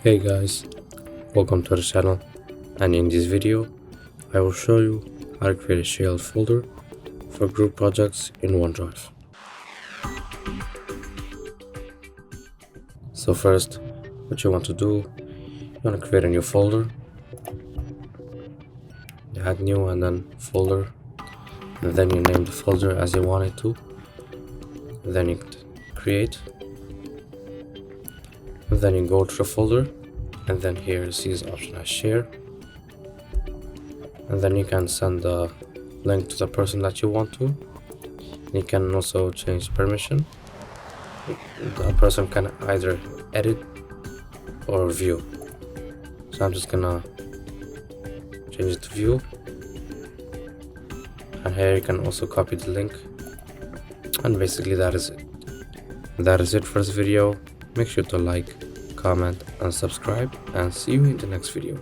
Hey guys, welcome to the channel, and in this video I will show you how to create a shared folder for group projects in OneDrive. So first, what you want to do, you want to create a new folder. You add new and then folder, and then you name the folder as you want it to. And then you create, and then you go to the folder, and then here you see this option as share, and then you can send the link to the person that you want to. You can also change permission. The person can either edit or view. So I'm just gonna change it to view, and here you can also copy the link. And basically that is it for this video. Make sure to like, comment and subscribe, and see you in the next video.